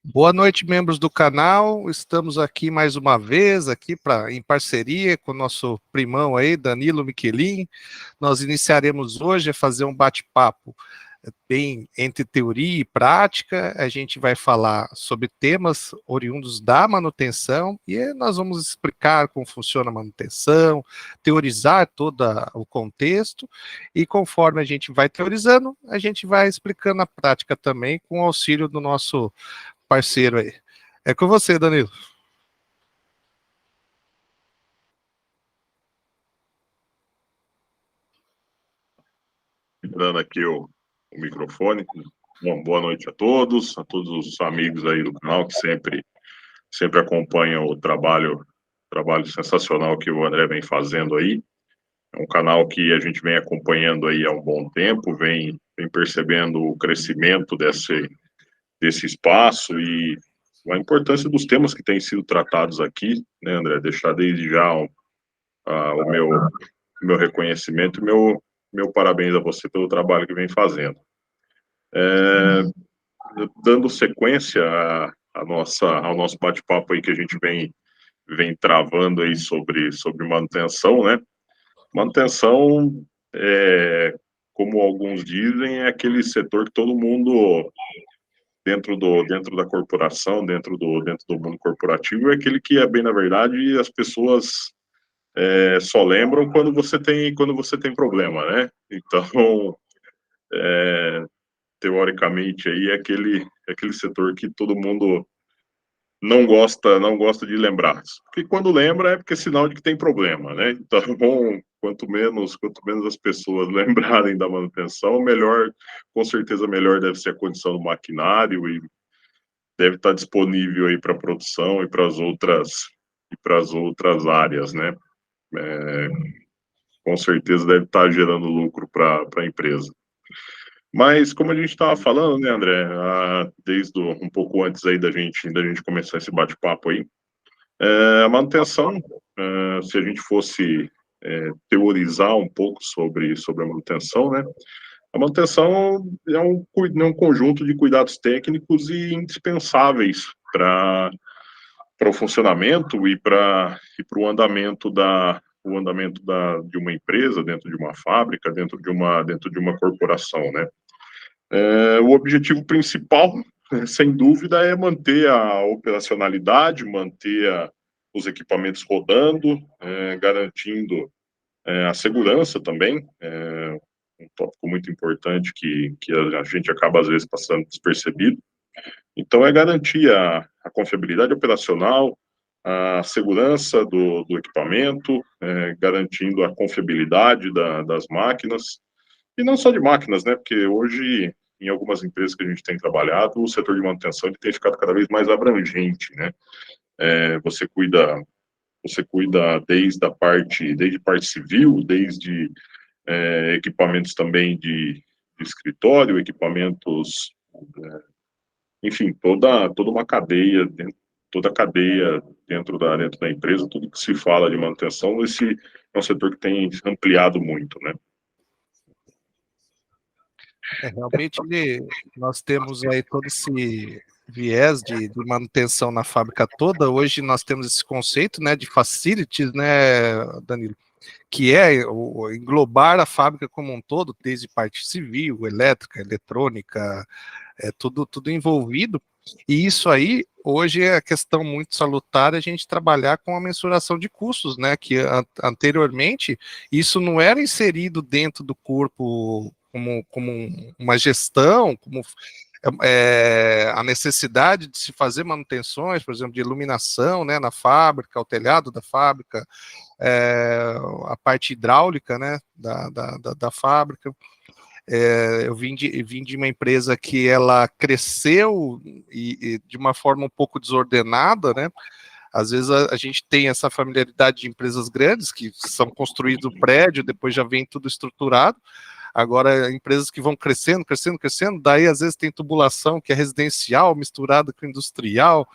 Boa noite, membros do canal. Estamos aqui mais uma vez, aqui em parceria com o nosso primão aí, Danilo Michelin. Nós iniciaremos hoje a fazer um bate-papo bem entre teoria e prática. A gente vai falar sobre temas oriundos da manutenção e nós vamos explicar como funciona a manutenção, teorizar todo o contexto e conforme a gente vai teorizando, a gente vai explicando a prática também com o auxílio do nosso parceiro aí. É com você, Danilo. Dando aqui o microfone. Bom, boa noite a todos os amigos aí do canal que sempre acompanham o trabalho sensacional que o André vem fazendo aí. É um canal que a gente vem acompanhando aí há um bom tempo, vem percebendo o crescimento desse espaço e a importância dos temas que têm sido tratados aqui, né, André? Deixar desde já o meu reconhecimento e meu parabéns a você pelo trabalho que vem fazendo. Dando sequência ao nosso bate-papo aí que a gente vem travando aí sobre manutenção, né? Manutenção, como alguns dizem, é aquele setor que todo mundo dentro da corporação, dentro do mundo corporativo, é aquele que é bem, na verdade, as pessoas só lembram quando você tem problema, né? Então, teoricamente aí é aquele setor que todo mundo não gosta de lembrar. Porque quando lembra é porque é sinal de que tem problema, né? Então, quanto menos as pessoas lembrarem da manutenção, melhor, com certeza melhor deve ser a condição do maquinário e deve estar disponível aí para produção e para as outras áreas, né? Com certeza deve estar gerando lucro para a empresa. Mas, como a gente estava falando, né, André, desde um pouco antes aí da gente começar esse bate-papo aí, a manutenção, se a gente fosse teorizar um pouco sobre a manutenção, né, a manutenção é um conjunto de cuidados técnicos e indispensáveis para o funcionamento e para o andamento de uma empresa, dentro de uma fábrica, dentro de uma corporação, né. O objetivo principal, sem dúvida, é manter a operacionalidade, manter os equipamentos rodando, garantindo a segurança também, um tópico muito importante que a gente acaba, às vezes, passando despercebido. Então, é garantir a confiabilidade operacional, a segurança do equipamento, garantindo a confiabilidade das máquinas, e não só de máquinas, né? Porque hoje, em algumas empresas que a gente tem trabalhado, o setor de manutenção ele tem ficado cada vez mais abrangente, né? Você cuida desde parte civil, desde equipamentos também de escritório, equipamentos, enfim, toda uma cadeia, toda a cadeia dentro da empresa, tudo que se fala de manutenção, esse é um setor que tem ampliado muito, né? Realmente nós temos aí todo esse viés de manutenção na fábrica toda. Hoje nós temos esse conceito, né, de facilities, né, Danilo, que é englobar a fábrica como um todo, desde parte civil, elétrica, eletrônica, tudo envolvido. E isso aí, hoje é a questão muito salutar a gente trabalhar com a mensuração de custos, né? Que anteriormente isso não era inserido dentro do corpo como uma gestão, como a necessidade de se fazer manutenções, por exemplo, de iluminação, né, na fábrica, o telhado da fábrica, a parte hidráulica, né, da fábrica. Eu vim de uma empresa que ela cresceu e de uma forma um pouco desordenada, né? Às vezes a gente tem essa familiaridade de empresas grandes que são construídos o prédio, depois já vem tudo estruturado. Agora, empresas que vão crescendo, crescendo, crescendo, daí às vezes tem tubulação que é residencial misturada com industrial,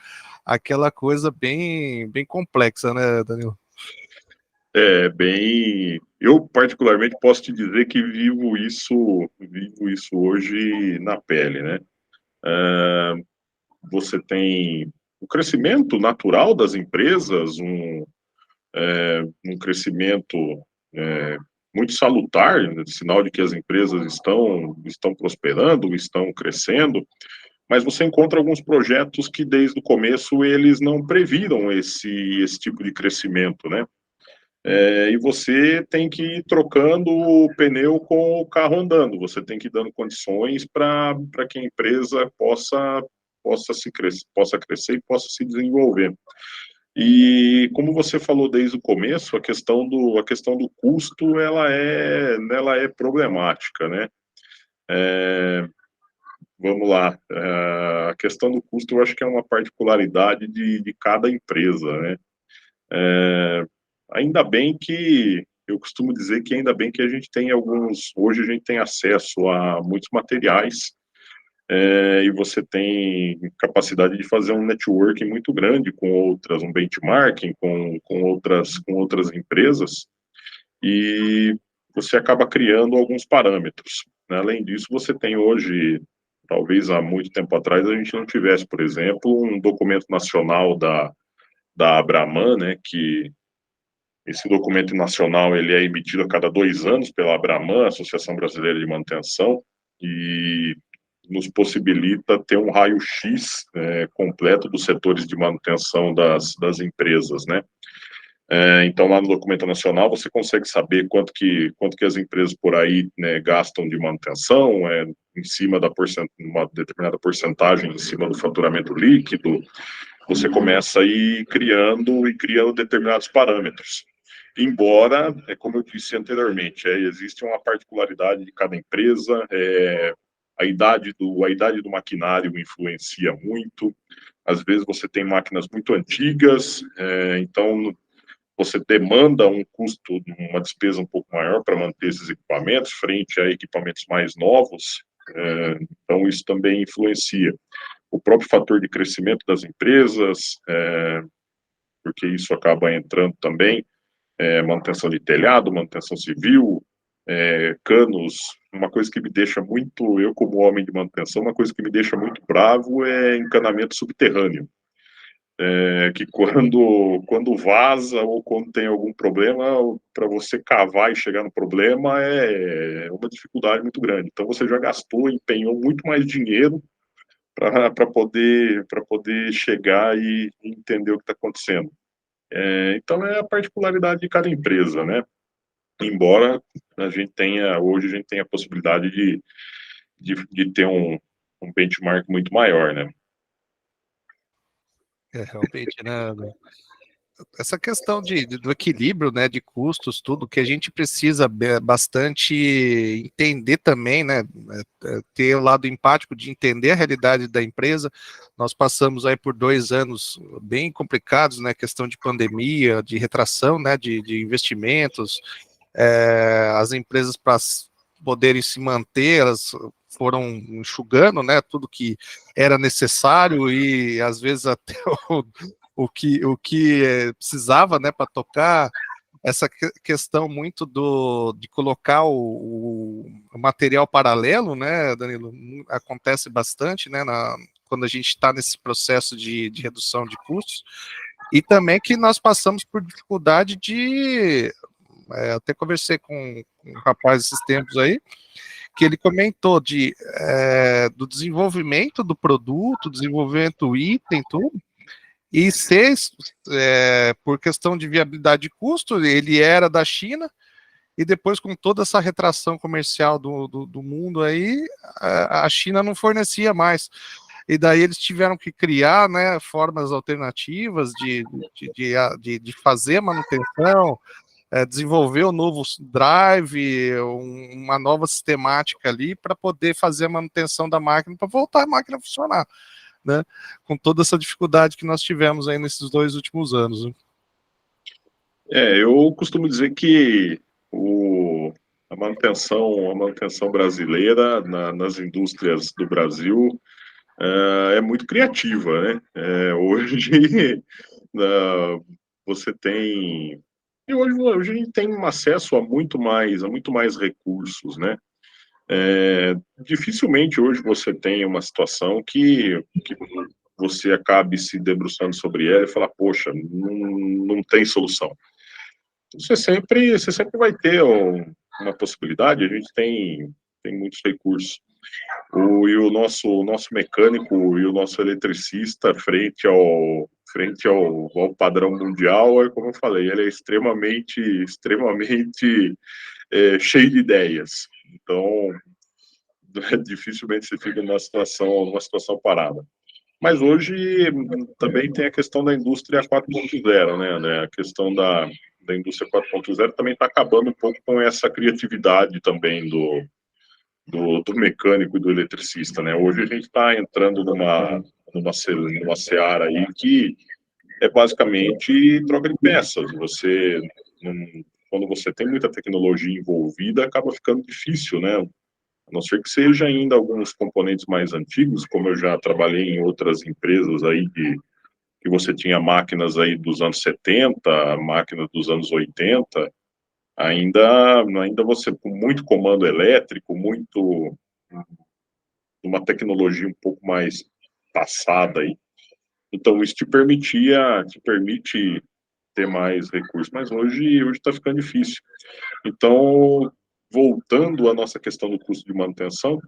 aquela coisa bem complexa, né, Danilo? Eu particularmente posso te dizer que vivo isso hoje na pele, né? você tem o crescimento natural das empresas, um crescimento muito salutar, né, sinal de que as empresas estão prosperando, estão crescendo, mas você encontra alguns projetos que desde o começo eles não previram esse tipo de crescimento, né? E você tem que ir trocando o pneu com o carro andando, você tem que ir dando condições para que a empresa possa crescer e possa se desenvolver. E como você falou desde o começo, a questão do custo ela é problemática, né? Vamos lá, a questão do custo eu acho que é uma particularidade de cada empresa, né? Ainda bem que, eu costumo dizer que ainda bem que a gente tem hoje a gente tem acesso a muitos materiais, e você tem capacidade de fazer um networking muito grande com outras, um benchmarking com outras empresas, e você acaba criando alguns parâmetros, né? Além disso, você tem hoje, talvez há muito tempo atrás, a gente não tivesse, por exemplo, um documento nacional da Abraman, né, que esse documento nacional ele é emitido a cada 2 anos pela Abraman, Associação Brasileira de Manutenção, e nos possibilita ter um raio-x completo dos setores de manutenção das empresas, né? Então, lá no documento nacional, você consegue saber quanto que as empresas por aí, né, gastam de manutenção, em cima uma determinada porcentagem em cima do faturamento líquido. Você começa a ir criando determinados parâmetros. Embora, como eu disse anteriormente, existe uma particularidade de cada empresa, a idade do maquinário influencia muito. Às vezes você tem máquinas muito antigas, então você demanda um custo, uma despesa um pouco maior para manter esses equipamentos, frente a equipamentos mais novos, então isso também influencia. O próprio fator de crescimento das empresas, porque isso acaba entrando também, manutenção de telhado, manutenção civil, canos. Uma coisa que me deixa muito, eu como homem de manutenção, uma coisa que me deixa muito bravo é encanamento subterrâneo. Que quando vaza ou quando tem algum problema, para você cavar e chegar no problema é uma dificuldade muito grande. Então você já gastou, empenhou muito mais dinheiro para poder chegar e entender o que está acontecendo. Então é a particularidade de cada empresa, né? Embora hoje a gente tenha a possibilidade de ter um benchmark muito maior, né? Realmente, né? Essa questão do equilíbrio, né, de custos, tudo que a gente precisa bastante entender também, né, ter o lado empático de entender a realidade da empresa. Nós passamos aí por 2 anos bem complicados, né, questão de pandemia, de retração, né, de investimentos, as empresas para poderem se manter, elas foram enxugando, né, tudo que era necessário e às vezes até o que precisava, né, para tocar. Essa questão muito de colocar o material paralelo, né, Danilo, acontece bastante, né, quando a gente está nesse processo de redução de custos, e também que nós passamos por dificuldade até conversei com um rapaz esses tempos aí, que ele comentou do desenvolvimento do produto, desenvolvimento do item, tudo, e ser, por questão de viabilidade de custo, ele era da China, e depois com toda essa retração comercial do mundo aí, a China não fornecia mais. E daí eles tiveram que criar, né, formas alternativas de fazer a manutenção, desenvolver um novo drive, uma nova sistemática ali para poder fazer a manutenção da máquina, para voltar a máquina a funcionar, né? Com toda essa dificuldade que nós tivemos aí nesses 2 últimos anos. Né? Eu costumo dizer que a manutenção brasileira nas indústrias do Brasil é muito criativa, né? Hoje você tem e hoje a gente tem um acesso a muito mais recursos, né? Dificilmente hoje você tem uma situação que você acabe se debruçando sobre ela e falar, poxa, não tem solução. Você sempre vai ter uma possibilidade, a gente tem muitos recursos. E o nosso mecânico e o nosso eletricista, frente ao padrão mundial, é como eu falei, ele é extremamente cheio de ideias. Então, dificilmente você fica numa situação parada. Mas hoje também tem a questão da indústria 4.0, né, André? A questão da indústria 4.0 também está acabando um pouco com essa criatividade também do mecânico e do eletricista, né? Hoje a gente está entrando numa seara aí que é basicamente troca de peças. Quando você tem muita tecnologia envolvida, acaba ficando difícil, né? A não ser que seja ainda alguns componentes mais antigos, como eu já trabalhei em outras empresas aí que você tinha máquinas aí dos anos 70, máquinas dos anos 80, ainda você, com muito comando elétrico, uma tecnologia um pouco mais passada aí. Então, isso te permite ter mais recursos, mas hoje está ficando difícil. Então, voltando à nossa questão do custo de manutenção,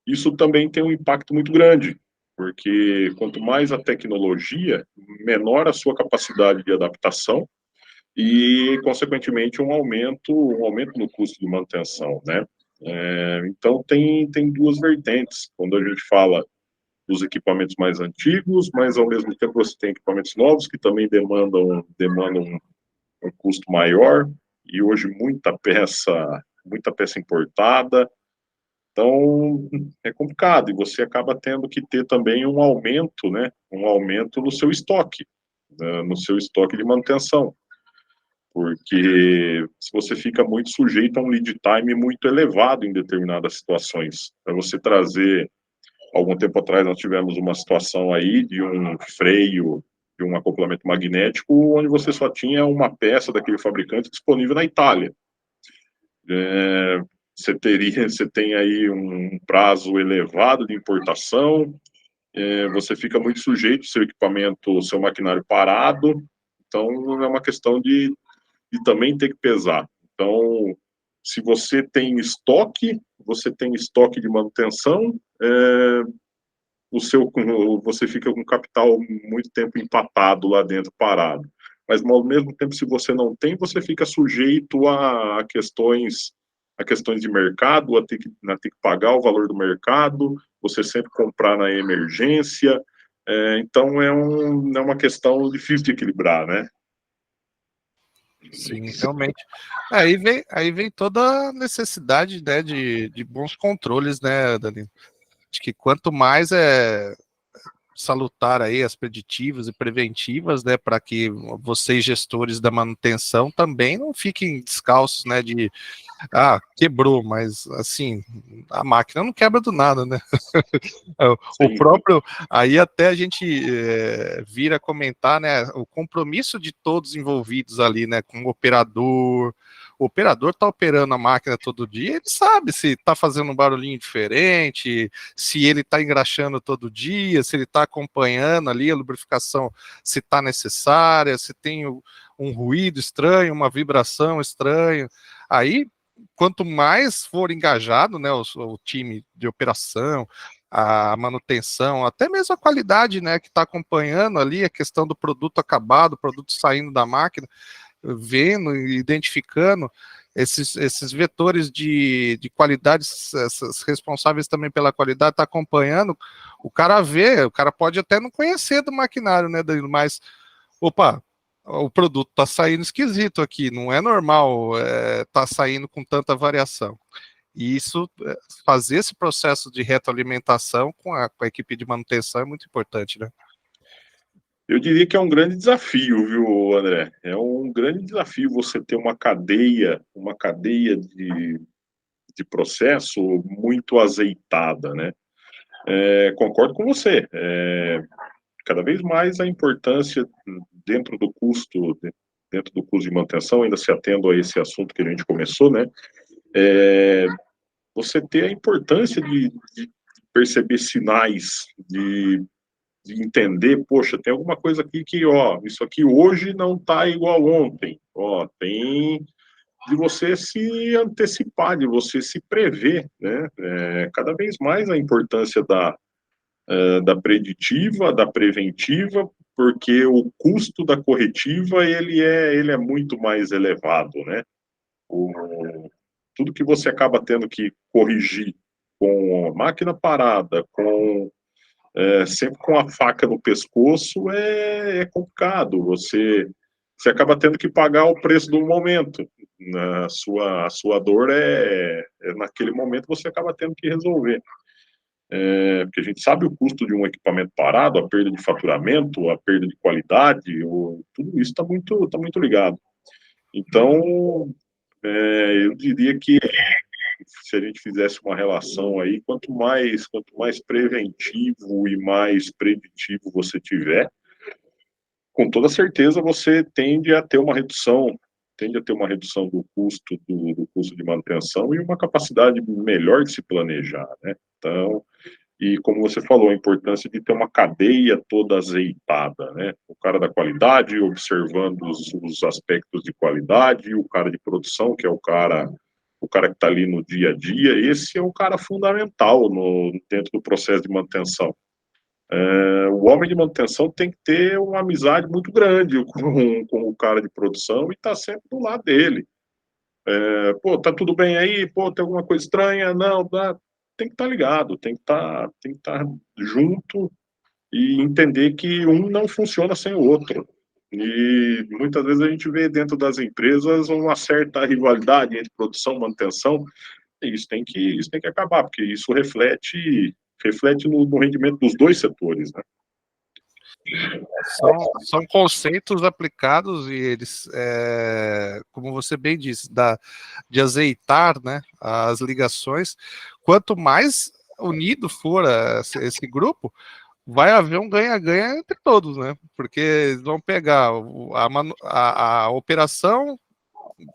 isso também tem um impacto muito grande, porque quanto mais a tecnologia, menor a sua capacidade de adaptação e, consequentemente, um aumento no custo de manutenção, né? Então, tem duas vertentes. Quando a gente fala dos equipamentos mais antigos, mas, ao mesmo tempo, você tem equipamentos novos que também demandam um custo maior, e hoje muita peça importada. Então, é complicado, e você acaba tendo que ter também um aumento, né? Um aumento no seu estoque, né, no seu estoque de manutenção. Porque se você fica muito sujeito a um lead time muito elevado em determinadas situações. Para você trazer, algum tempo atrás nós tivemos uma situação aí de um freio, de um acoplamento magnético, onde você só tinha uma peça daquele fabricante disponível na Itália. Você tem aí um prazo elevado de importação, você fica muito sujeito, seu equipamento, seu maquinário parado, então é uma questão de também ter que pesar. Então, se você tem estoque de manutenção, você fica com o capital muito tempo empatado lá dentro, parado. Mas, ao mesmo tempo, se você não tem, você fica sujeito a questões de mercado, a ter que pagar o valor do mercado, você sempre comprar na emergência. Então, é uma questão difícil de equilibrar, né? Sim, realmente. Aí vem toda a necessidade, né, de bons controles, né, Danilo? Acho que quanto mais salutar aí as preditivas e preventivas, né, para que vocês, gestores da manutenção, também não fiquem descalços, né, quebrou, mas assim, a máquina não quebra do nada, né? O próprio, aí até a gente vira comentar, né, o compromisso de todos envolvidos ali, né, com o operador está operando a máquina todo dia, ele sabe se está fazendo um barulhinho diferente, se ele está engraxando todo dia, se ele está acompanhando ali a lubrificação, se está necessária, se tem um ruído estranho, uma vibração estranha. Aí, quanto mais for engajado, né, o time de operação, a manutenção, até mesmo a qualidade, né, que está acompanhando ali a questão do produto acabado, o produto saindo da máquina, vendo e identificando esses vetores de qualidade, essas responsáveis também pela qualidade, está acompanhando, o cara pode até não conhecer do maquinário, né, Danilo, mas, opa, o produto está saindo esquisito aqui, não é normal tá saindo com tanta variação. E isso, fazer esse processo de retroalimentação com a equipe de manutenção é muito importante, né? Eu diria que é um grande desafio, viu, André? É um grande desafio você ter uma cadeia de processo muito azeitada, né? Concordo com você. Cada vez mais a importância dentro do custo de manutenção, ainda se atendo a esse assunto que a gente começou, né? Você ter a importância de perceber sinais de entender, poxa, tem alguma coisa aqui que, ó, isso aqui hoje não está igual ontem, ó, tem de você se antecipar, de você se prever, né? Cada vez mais a importância da preditiva, da preventiva, porque o custo da corretiva ele é muito mais elevado, né? Tudo que você acaba tendo que corrigir com a máquina parada, sempre com a faca no pescoço, é complicado. Você acaba tendo que pagar o preço do momento. A sua dor naquele momento você acaba tendo que resolver. Porque a gente sabe o custo de um equipamento parado, a perda de faturamento, a perda de qualidade, tudo isso tá muito ligado. Então, eu diria que se a gente fizesse uma relação aí, quanto mais preventivo e mais preditivo você tiver, com toda certeza você tende a ter uma redução do custo de manutenção e uma capacidade melhor de se planejar, né? Então, e como você falou, a importância de ter uma cadeia toda azeitada, né? O cara da qualidade observando os aspectos de qualidade, o cara de produção, que é o cara que está ali no dia a dia, esse é um cara fundamental dentro do processo de manutenção. O homem de manutenção tem que ter uma amizade muito grande com o cara de produção e estar sempre do lado dele. Pô, tá tudo bem aí? Pô, tem alguma coisa estranha? Não, tem que estar ligado, tem que estar junto e entender que um não funciona sem o outro. E muitas vezes a gente vê dentro das empresas uma certa rivalidade entre produção e manutenção, e isso tem que acabar, porque isso reflete no rendimento dos dois setores, né? São conceitos aplicados e eles, como você bem disse, de azeitar, né, as ligações. Quanto mais unido for esse grupo, vai haver um ganha-ganha entre todos, né? Porque eles vão pegar a operação,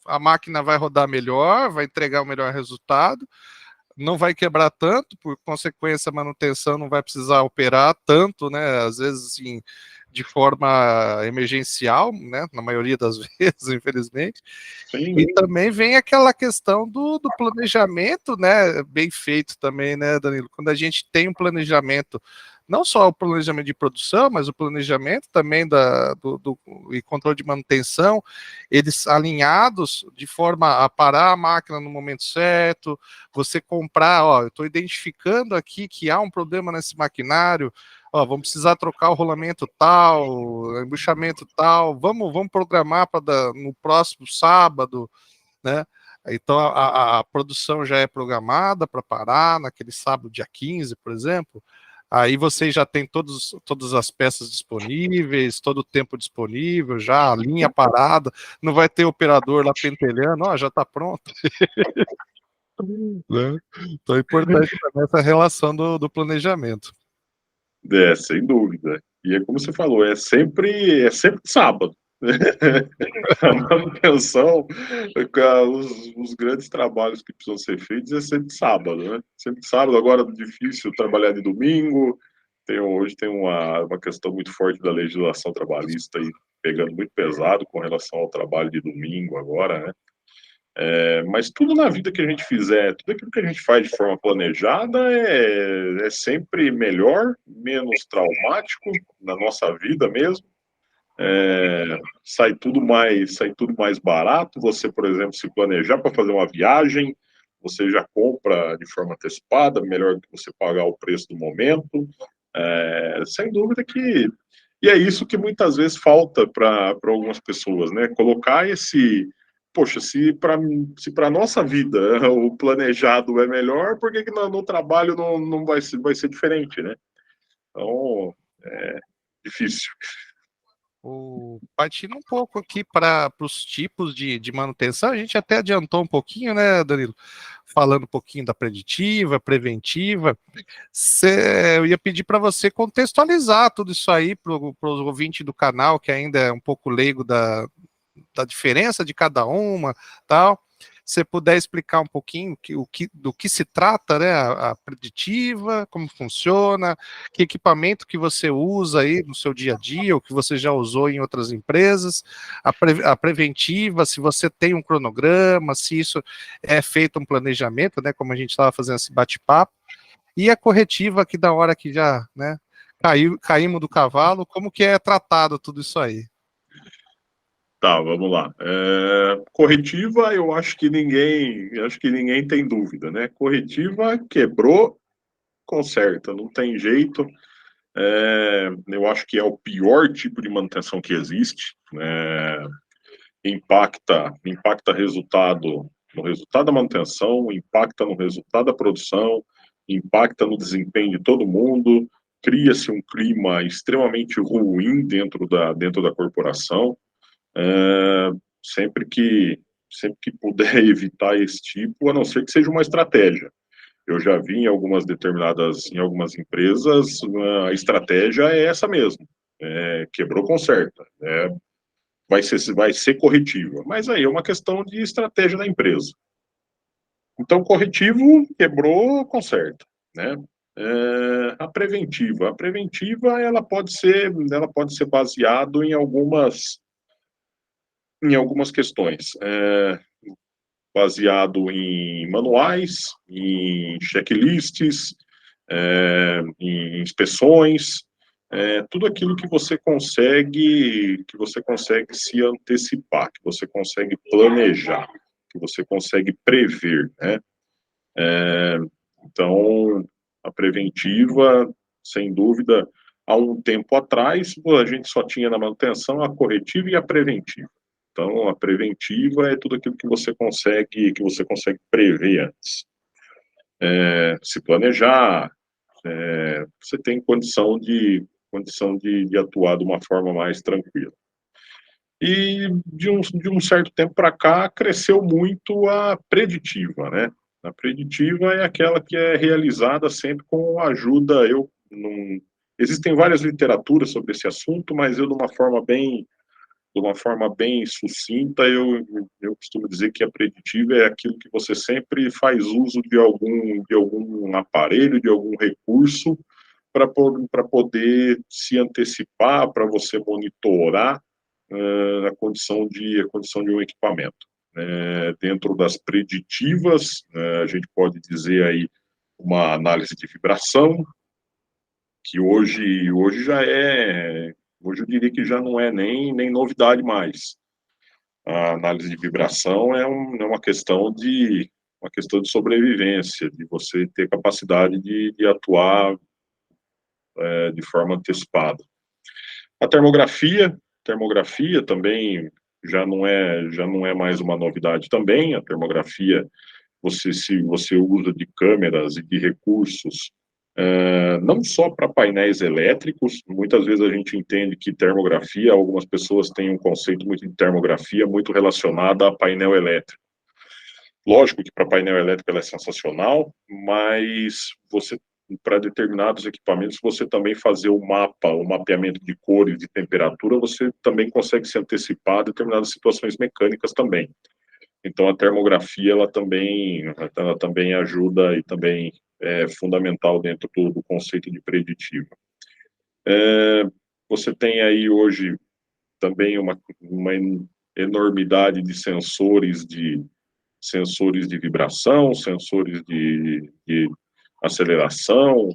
a máquina vai rodar melhor, vai entregar o melhor resultado, não vai quebrar tanto, por consequência, a manutenção não vai precisar operar tanto, né? Às vezes, assim, de forma emergencial, né? Na maioria das vezes, infelizmente. Sim. E também vem aquela questão do planejamento, né? Bem feito também, né, Danilo? Quando a gente tem um planejamento, não só o planejamento de produção, mas o planejamento também e controle de manutenção, eles alinhados de forma a parar a máquina no momento certo, você comprar, ó, eu estou identificando aqui que há um problema nesse maquinário, ó, vamos precisar trocar o rolamento tal, embuchamento tal, vamos programar para no próximo sábado, né? Então a produção já é programada para parar naquele sábado, dia 15, por exemplo. Aí você já tem todas as peças disponíveis, todo o tempo disponível, já a linha parada, não vai ter operador lá pentelhando, ó, já está pronto. Né? Então é importante também essa relação do planejamento. Sem dúvida. E é como você falou, é sempre sábado. A manutenção, os grandes trabalhos que precisam ser feitos é sempre sábado, né? Sempre sábado, agora é difícil trabalhar de domingo. Hoje tem uma questão muito forte da legislação trabalhista aí, pegando muito pesado com relação ao trabalho de domingo agora, né? Mas tudo na vida que a gente fizer, tudo aquilo que a gente faz de forma planejada é sempre melhor, menos traumático na nossa vida mesmo. Sai tudo mais barato. Você, por exemplo, se planejar para fazer uma viagem, você já compra de forma antecipada, melhor do que você pagar o preço do momento. Sem dúvida que. E é isso que muitas vezes falta para algumas pessoas, né? Colocar esse. Poxa, se para a nossa vida o planejado é melhor, por que no trabalho não vai ser diferente, né? Então, é difícil. Partindo um pouco aqui para os tipos de manutenção, a gente até adiantou um pouquinho, né, Danilo? Falando um pouquinho da preditiva, preventiva. Eu ia pedir para você contextualizar tudo isso aí para os ouvintes do canal, que ainda é um pouco leigo da diferença de cada uma, tal. você puder explicar um pouquinho do que se trata, né, a preditiva, como funciona, que equipamento que você usa aí no seu dia a dia, ou que você já usou em outras empresas, a preventiva, se você tem um cronograma, se isso é feito um planejamento, né, como a gente estava fazendo esse bate-papo, e a corretiva que da hora que já, né, caímos do cavalo, como que é tratado tudo isso aí? Tá, vamos lá. Corretiva, eu acho que ninguém tem dúvida, né? Corretiva quebrou, conserta, não tem jeito. Eu acho que é o pior tipo de manutenção que existe. Impacta no resultado da manutenção, impacta no resultado da produção, impacta no desempenho de todo mundo, cria-se um clima extremamente ruim dentro da corporação. Sempre que puder evitar esse tipo, a não ser que seja uma estratégia. Eu já vi em algumas empresas, a estratégia é essa mesmo. Quebrou, conserta. Vai ser corretiva. Mas aí é uma questão de estratégia da empresa. Então, corretivo, quebrou, conserta. Né? A preventiva ela pode ser baseado em algumas questões. Baseado em manuais, em checklists, em inspeções, tudo aquilo que você consegue se antecipar, que você consegue planejar, que você consegue prever, né? Então, a preventiva, sem dúvida, há um tempo atrás, a gente só tinha na manutenção a corretiva e a preventiva. Então, a preventiva é tudo aquilo que você consegue prever antes. Se planejar, você tem condição de atuar de uma forma mais tranquila. E de um certo tempo para cá, cresceu muito a preditiva, né? A preditiva é aquela que é realizada sempre com ajuda. Existem várias literaturas sobre esse assunto, mas eu, de uma forma bem sucinta, eu costumo dizer que a preditiva é aquilo que você sempre faz uso de algum aparelho, de algum recurso, para poder se antecipar, para você monitorar a condição de um equipamento. Dentro das preditivas, a gente pode dizer aí uma análise de vibração, que hoje eu diria que já não é nem novidade mais. A análise de vibração é uma questão de sobrevivência, de você ter capacidade de atuar de forma antecipada. A termografia também já não é mais uma novidade também. A termografia, se você usa de câmeras e de recursos, não só para painéis elétricos. Muitas vezes a gente entende que termografia, algumas pessoas têm um conceito muito de termografia muito relacionado a painel elétrico. Lógico que para painel elétrico ela é sensacional, mas para determinados equipamentos, você também fazer o mapeamento de cores, de temperatura, você também consegue se antecipar a determinadas situações mecânicas também. Então, a termografia, ela também ajuda e também é fundamental dentro do conceito de preditiva. Você tem aí hoje também uma enormidade de sensores de vibração, sensores de aceleração,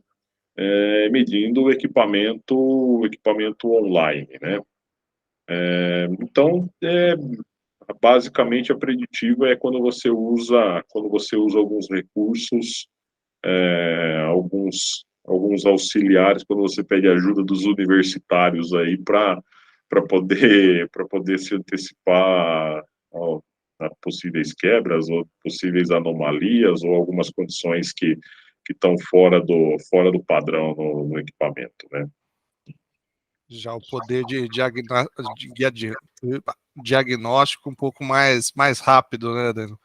medindo o equipamento online, né? Então, basicamente, a preditiva é quando você usa alguns recursos, alguns auxiliares, quando você pede ajuda dos universitários aí para poder se antecipar a possíveis quebras ou possíveis anomalias ou algumas condições que estão fora do padrão no equipamento, né? Já o poder de diagnóstico um pouco mais rápido, né, Daniel?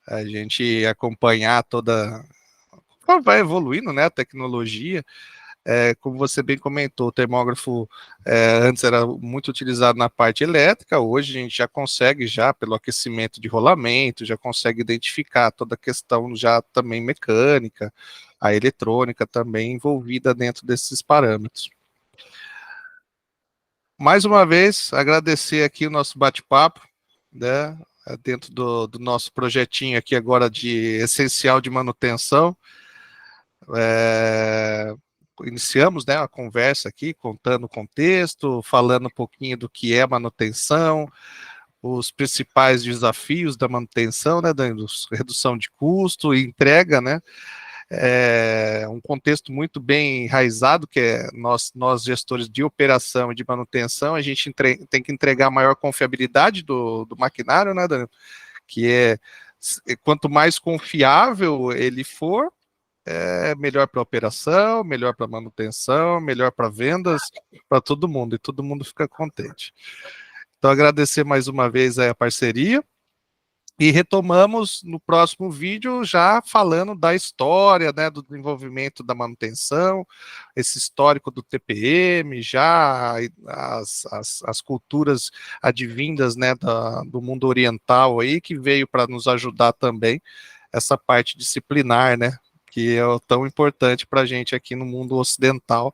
A gente acompanhar vai evoluindo, né, a tecnologia, como você bem comentou, o termógrafo antes era muito utilizado na parte elétrica, hoje a gente já consegue, já pelo aquecimento de rolamento, já consegue identificar toda a questão já também mecânica, a eletrônica também envolvida dentro desses parâmetros. Mais uma vez, agradecer aqui o nosso bate-papo, né, dentro do nosso projetinho aqui agora de essencial de manutenção. Iniciamos, né, a conversa aqui, contando o contexto, falando um pouquinho do que é manutenção, os principais desafios da manutenção, né, da redução de custo e entrega, né, um contexto muito bem enraizado, que é nós gestores de operação e de manutenção, a gente tem que entregar maior confiabilidade do maquinário, né, Danilo? Que quanto mais confiável ele for, melhor para a operação, melhor para a manutenção, melhor para vendas, para todo mundo, e todo mundo fica contente. Então, agradecer mais uma vez a parceria, e retomamos no próximo vídeo já falando da história, né, do desenvolvimento da manutenção, esse histórico do TPM, já as culturas advindas, né, do mundo oriental aí, que veio para nos ajudar também, essa parte disciplinar, né, que é tão importante para a gente aqui no mundo ocidental,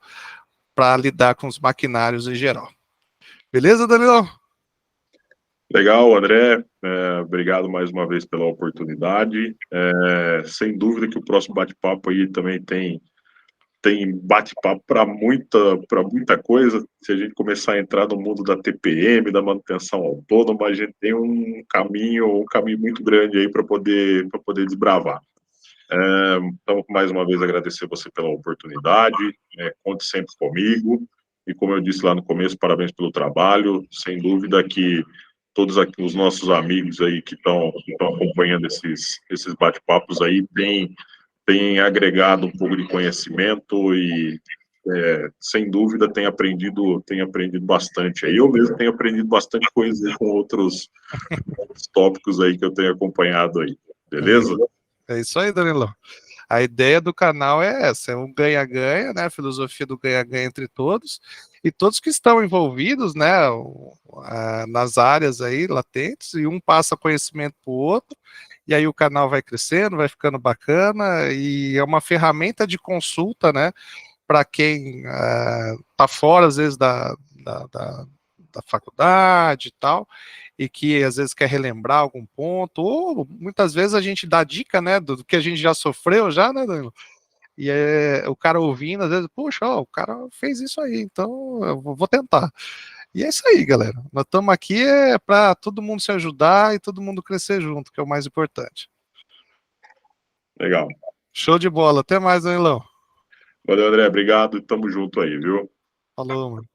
para lidar com os maquinários em geral. Beleza, Danilão? Legal, André. Obrigado mais uma vez pela oportunidade. Sem dúvida que o próximo bate-papo aí também tem bate-papo para muita coisa. Se a gente começar a entrar no mundo da TPM, da manutenção autônoma, a gente tem um caminho muito grande aí para poder desbravar. Então, mais uma vez, agradecer você pela oportunidade. Conte sempre comigo. E como eu disse lá no começo, parabéns pelo trabalho. Sem dúvida que todos aqui, os nossos amigos aí que estão acompanhando esses bate-papos aí têm agregado um pouco de conhecimento e, sem dúvida, tem aprendido bastante aí. Eu mesmo tenho aprendido bastante coisa com outros tópicos aí que eu tenho acompanhado aí. Beleza? É isso aí, Danilo. A ideia do canal é essa, é um ganha-ganha, né? A filosofia do ganha-ganha entre todos, e todos que estão envolvidos, né, nas áreas aí latentes, e um passa conhecimento para o outro, e aí o canal vai crescendo, vai ficando bacana, e é uma ferramenta de consulta, né, para quem está fora, às vezes, da faculdade e tal, e que às vezes quer relembrar algum ponto, ou muitas vezes a gente dá dica, né, do que a gente já sofreu já, né, Danilo? E o cara ouvindo, às vezes, puxa, ó, o cara fez isso aí, então eu vou tentar. E é isso aí, galera. Nós estamos aqui para todo mundo se ajudar e todo mundo crescer junto, que é o mais importante. Legal. Show de bola. Até mais, Danilão. Valeu, André. Obrigado e tamo junto aí, viu? Falou, mano.